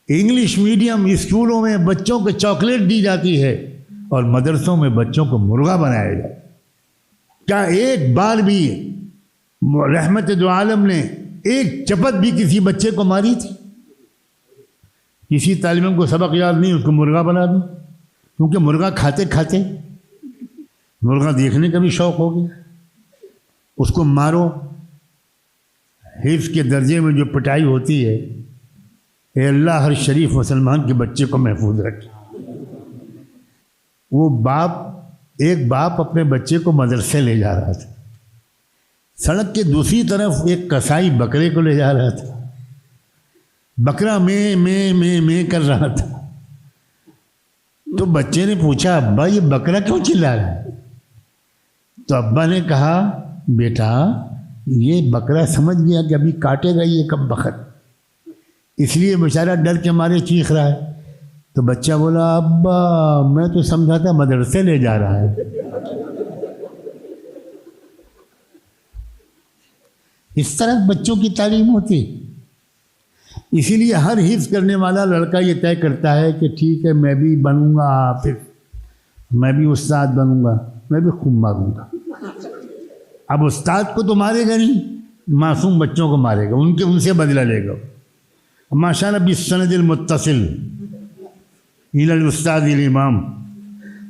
English medium اسکولوں میں بچوں کو چاکلیٹ دی جاتی ہے اور مدرسوں میں بچوں کو مرغا بنایا جائے۔ کیا ایک بار بھی رحمت دو عالم نے ایک چپت بھی کسی بچے کو ماری تھی؟ کسی طالب علم کو سبق یاد نہیں، اس کو مرغا بنا دوں، کیونکہ مرغا کھاتے کھاتے مرغا دیکھنے کا بھی شوق ہو گیا، اس کو مارو۔ حفظ کے درجے میں جو پٹائی ہوتی ہے، اے اللہ ہر شریف مسلمان کے بچے کو محفوظ رکھے۔ وہ ایک باپ اپنے بچے کو مدرسے لے جا رہا تھا، سڑک کے دوسری طرف ایک کسائی بکرے کو لے جا رہا تھا، بکرا میں کر رہا تھا۔ تو بچے نے پوچھا، ابا یہ بکرا کیوں چلا رہا ہے؟ تو ابا نے کہا، بیٹا یہ بکرا سمجھ گیا کہ ابھی کاٹے گا یہ کب بخت، اس لیے بیچارہ ڈر کے مارے چیخ رہا ہے۔ تو بچہ بولا، ابا میں تو سمجھا تھا مدرسے لے جا رہا ہے۔ اس طرح بچوں کی تعلیم ہوتی۔ اسی لیے ہر حفظ کرنے والا لڑکا یہ طے کرتا ہے کہ ٹھیک ہے میں بھی بنوں گا حافظ، میں بھی استاد بنوں گا، میں بھی خوب ماروں گا۔ اب استاد کو تو مارے گا نہیں، معصوم بچوں کو مارے گا، ان سے بدلہ لے گا۔ ماشاءاللہ بالسند المتصل الى الاستاذ الامام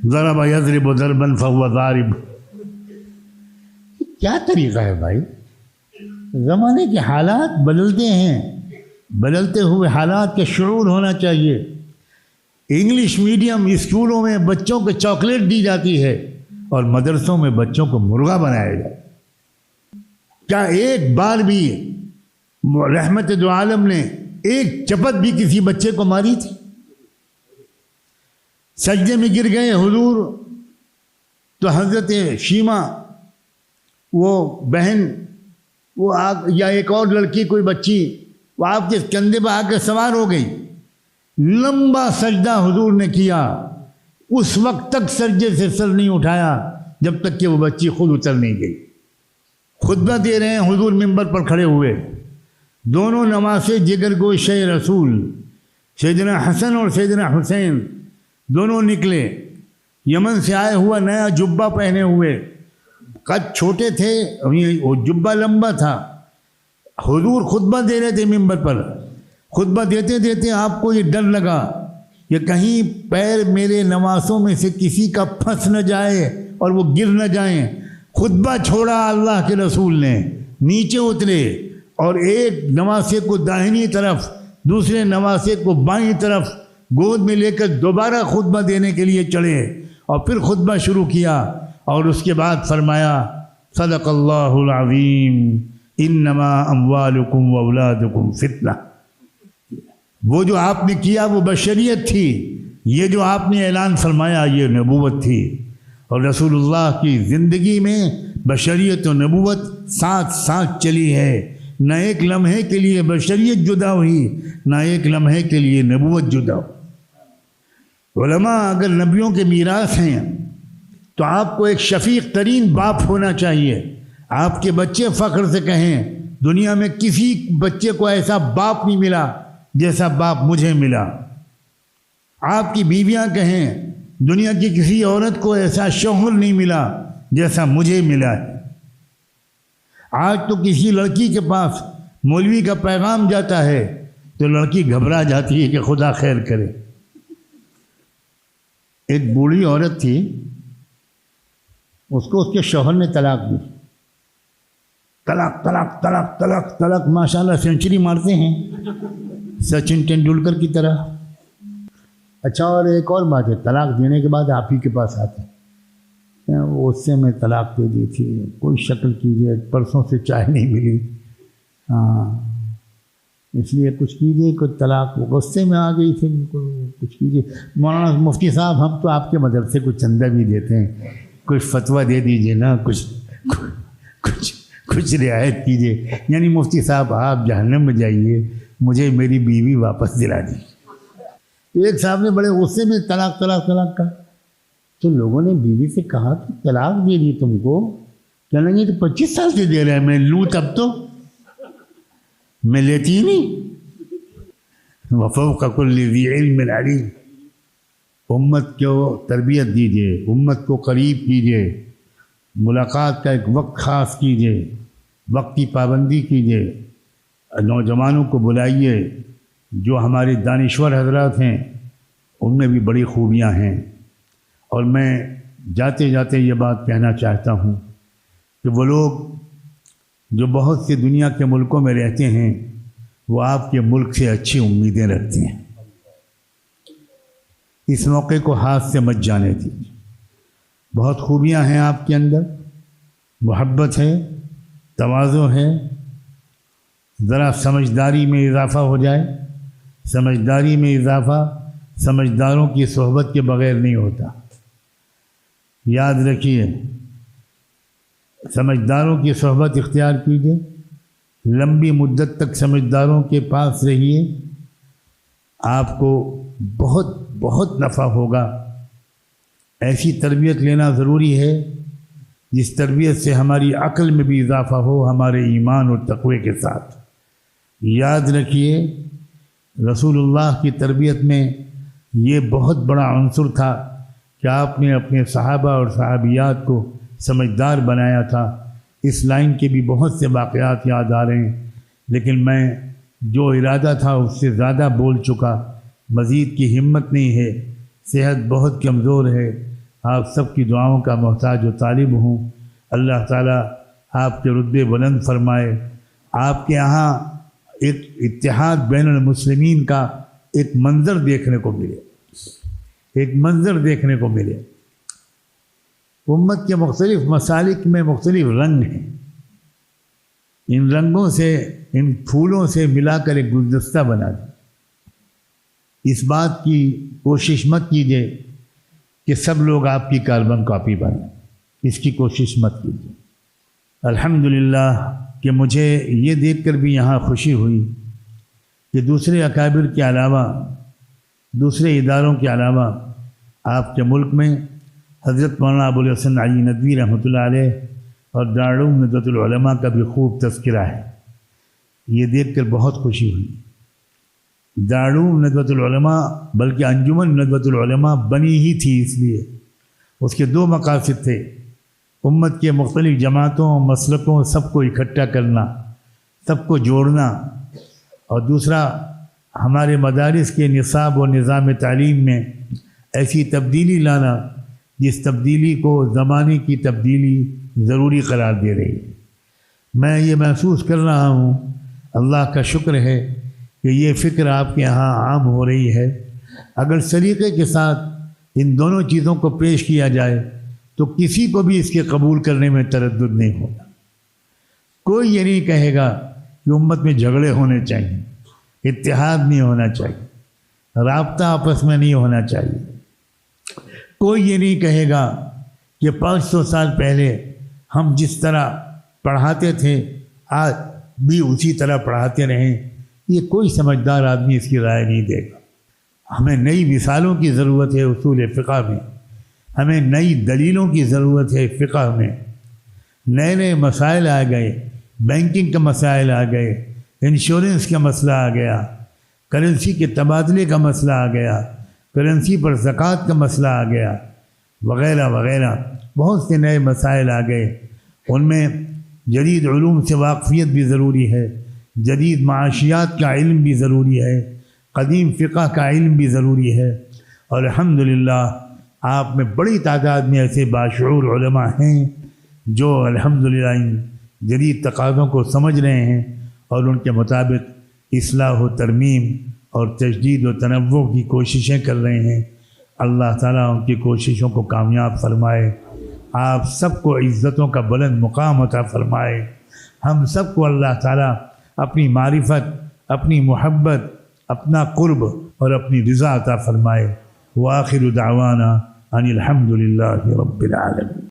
ضرب یضرب ضربا فهو ضارب۔ کیا طریقہ ہے بھائی؟ زمانے کے حالات بدلتے ہیں، بدلتے ہوئے حالات کا شعور ہونا چاہیے۔ انگلش میڈیم اسکولوں میں بچوں کو چاکلیٹ دی جاتی ہے اور مدرسوں میں بچوں کو مرغا بنایا جائے۔ کیا ایک بار بھی رحمت دو عالم نے ایک چپت بھی کسی بچے کو ماری تھی؟ سجدے میں گر گئے حضور تو حضرت شیمہ وہ بہن یا ایک اور لڑکی کوئی بچی وہ آپ کے کندھے پہ آ کے سوار ہو گئی، لمبا سجدہ حضور نے کیا، اس وقت تک سجدے سے سر نہیں اٹھایا جب تک کہ وہ بچی خود اتر نہیں گئی۔ خطبہ دے رہے ہیں حضور منبر پر کھڑے ہوئے، دونوں نواسے جگر گوشہ رسول سیدنا حسن اور سیدنا حسین دونوں نکلے، یمن سے آئے ہوا نیا جبہ پہنے ہوئے، قد چھوٹے تھے، وہ جبہ لمبا تھا۔ حضور خطبہ دے رہے تھے منبر پر، خطبہ دیتے دیتے آپ کو یہ ڈر لگا کہ کہیں پیر میرے نواسوں میں سے کسی کا پھنس نہ جائے اور وہ گر نہ جائیں۔ خطبہ چھوڑا اللہ کے رسول نے، نیچے اترے اور ایک نواسے کو داہنی طرف دوسرے نواسے کو بائیں طرف گود میں لے کر دوبارہ خطبہ دینے کے لیے چڑھے اور پھر خطبہ شروع کیا، اور اس کے بعد فرمایا، صدق اللہ العظیم انما اموالکم واولادکم فتنہ۔ وہ جو آپ نے کیا وہ بشریت تھی، یہ جو آپ نے اعلان فرمایا یہ نبوت تھی، اور رسول اللہ کی زندگی میں بشریت و نبوت ساتھ ساتھ چلی ہے۔ نہ ایک لمحے کے لیے بشریت جدا ہوئی، نہ ایک لمحے کے لیے نبوت جدا ہوئی۔ علماء اگر نبیوں کے میراث ہیں تو آپ کو ایک شفیق ترین باپ ہونا چاہیے۔ آپ کے بچے فخر سے کہیں، دنیا میں کسی بچے کو ایسا باپ نہیں ملا جیسا باپ مجھے ملا۔ آپ کی بیویاں کہیں، دنیا کی کسی عورت کو ایسا شوہر نہیں ملا جیسا مجھے ملا ہے۔ آج تو کسی لڑکی کے پاس مولوی کا پیغام جاتا ہے تو لڑکی گھبرا جاتی ہے کہ خدا خیر کرے۔ ایک بوڑھی عورت تھی، اس کو اس کے شوہر نے طلاق دی، طلاق طلاق طلاق طلاق طلاق، ماشاءاللہ سینچری مارتے ہیں سچن ٹینڈولکر کی طرح۔ اچھا، اور ایک اور بات ہے، طلاق دینے کے بعد آپ ہی کے پاس آتے ہیں، اس سے میں طلاق دے دی تھی، کوئی شکل کیجیے، پرسوں سے چائے نہیں ملی، اس لیے کچھ کیجیے، کوئی طلاق غصے میں آ گئی تھی، کچھ کیجیے۔ مولانا مفتی صاحب ہم تو آپ کے مدرسے کو چندہ بھی دیتے ہیں، کوئی فتویٰ دے دیجیے نا، کچھ رعایت کیجیے، یعنی مفتی صاحب آپ جہنم میں جائیے، مجھے میری بیوی واپس دلا دی۔ ایک صاحب نے بڑے غصے میں طلاق طلاق طلاق کہا، تو لوگوں نے بیوی سے کہا کہ طلاق دے دی تم کو، کہنے لگے تو 25 سال سے دے رہا ہے، میں لوں تب تو میں لیتی ہی نہیں۔ وفوق كل ذي علم علیم۔ امت کو تربیت دیجیے، امت کو قریب کیجیے، ملاقات کا ایک وقت خاص کیجیے، وقت کی پابندی کیجیے، نوجوانوں کو بلائیے۔ جو ہمارے دانشور حضرات ہیں ان میں بھی بڑی خوبیاں ہیں، اور میں جاتے جاتے یہ بات کہنا چاہتا ہوں کہ وہ لوگ جو بہت سے دنیا کے ملکوں میں رہتے ہیں وہ آپ کے ملک سے اچھی امیدیں رکھتے ہیں۔ اس موقع کو ہاتھ سے مت جانے دیجیے۔ بہت خوبیاں ہیں آپ کے اندر، محبت ہے، تواضع ہے، ذرا سمجھداری میں اضافہ ہو جائے۔ سمجھداری میں اضافہ سمجھداروں کی صحبت کے بغیر نہیں ہوتا، یاد رکھیے۔ سمجھداروں کی صحبت اختیار کیجیے، لمبی مدت تک سمجھداروں کے پاس رہیے، آپ کو بہت بہت نفع ہوگا۔ ایسی تربیت لینا ضروری ہے جس تربیت سے ہماری عقل میں بھی اضافہ ہو، ہمارے ایمان اور تقوی کے ساتھ۔ یاد رکھیے رسول اللہ کی تربیت میں یہ بہت بڑا عنصر تھا کہ آپ نے اپنے صحابہ اور صحابیات کو سمجھدار بنایا تھا۔ اس لائن کے بھی بہت سے واقعات یاد آ رہے ہیں، لیکن میں جو ارادہ تھا اس سے زیادہ بول چکا، مزید کی ہمت نہیں ہے، صحت بہت کمزور ہے۔ آپ سب کی دعاؤں کا محتاج و طالب ہوں۔ اللہ تعالیٰ آپ کے رتبے بلند فرمائے، آپ کے یہاں ایک اتحاد بین المسلمین کا ایک منظر دیکھنے کو ملے، ایک منظر دیکھنے کو ملے۔ امت کے مختلف مسالک میں مختلف رنگ ہیں، ان رنگوں سے، ان پھولوں سے ملا کر ایک گلدستہ بنا دیں۔ اس بات کی کوشش مت کیجیے کہ سب لوگ آپ کی کاربن کاپی بنیں، اس کی کوشش مت کیجیے۔ الحمدللہ کہ مجھے یہ دیکھ کر بھی یہاں خوشی ہوئی کہ دوسرے اکابر کے علاوہ، دوسرے اداروں کے علاوہ آپ کے ملک میں حضرت مولانا ابوالحسن علی ندوی رحمۃ اللہ علیہ اور دارالعلوم ندوۃ العلماء کا بھی خوب تذکرہ ہے۔ یہ دیکھ کر بہت خوشی ہوئی۔ دارالعلوم ندوۃ العلماء بلکہ انجمن ندوۃ العلماء بنی ہی تھی، اس لیے اس کے دو مقاصد تھے: امت کے مختلف جماعتوں، مسلکوں، سب کو اکٹھا کرنا، سب کو جوڑنا، اور دوسرا ہمارے مدارس کے نصاب و نظام تعلیم میں ایسی تبدیلی لانا جس تبدیلی کو زمانے کی تبدیلی ضروری قرار دے رہی ہے۔ میں یہ محسوس کر رہا ہوں، اللہ کا شکر ہے کہ یہ فکر آپ کے ہاں عام ہو رہی ہے۔ اگر سلیقے کے ساتھ ان دونوں چیزوں کو پیش کیا جائے تو کسی کو بھی اس کے قبول کرنے میں تردد نہیں ہوگا۔ کوئی یہ نہیں کہے گا کہ امت میں جھگڑے ہونے چاہیے، اتحاد نہیں ہونا چاہیے، رابطہ آپس میں نہیں ہونا چاہیے۔ کوئی یہ نہیں کہے گا کہ 500 سال پہلے ہم جس طرح پڑھاتے تھے آج بھی اسی طرح پڑھاتے رہیں۔ یہ کوئی سمجھدار آدمی اس کی رائے نہیں دے گا۔ ہمیں نئی مثالوں کی ضرورت ہے اصول فقہ میں، ہمیں نئی دلیلوں کی ضرورت ہے فقہ میں۔ نئے نئے مسائل آ گئے، بینکنگ کا مسائل آ گئے، انشورنس کا مسئلہ آ گیا، کرنسی کے تبادلے کا مسئلہ آ گیا، کرنسی پر زکوٰۃ کا مسئلہ آ گیا، وغیرہ وغیرہ بہت سے نئے مسائل آ گئے۔ ان میں جدید علوم سے واقفیت بھی ضروری ہے، جدید معاشیات کا علم بھی ضروری ہے، قدیم فقہ کا علم بھی ضروری ہے۔ اور الحمدللہ آپ میں بڑی تعداد میں ایسے باشعور علماء ہیں جو الحمدللہ ان جدید تقاضوں کو سمجھ رہے ہیں اور ان کے مطابق اصلاح و ترمیم اور تجدید و تنوع کی کوششیں کر رہے ہیں۔ اللہ تعالیٰ ان کی کوششوں کو کامیاب فرمائے، آپ سب کو عزتوں کا بلند مقام عطا فرمائے، ہم سب کو اللہ تعالیٰ اپنی معرفت، اپنی محبت، اپنا قرب اور اپنی رضا عطا فرمائے۔ وآخر دعوانا ان الحمد للہ رب العالمین۔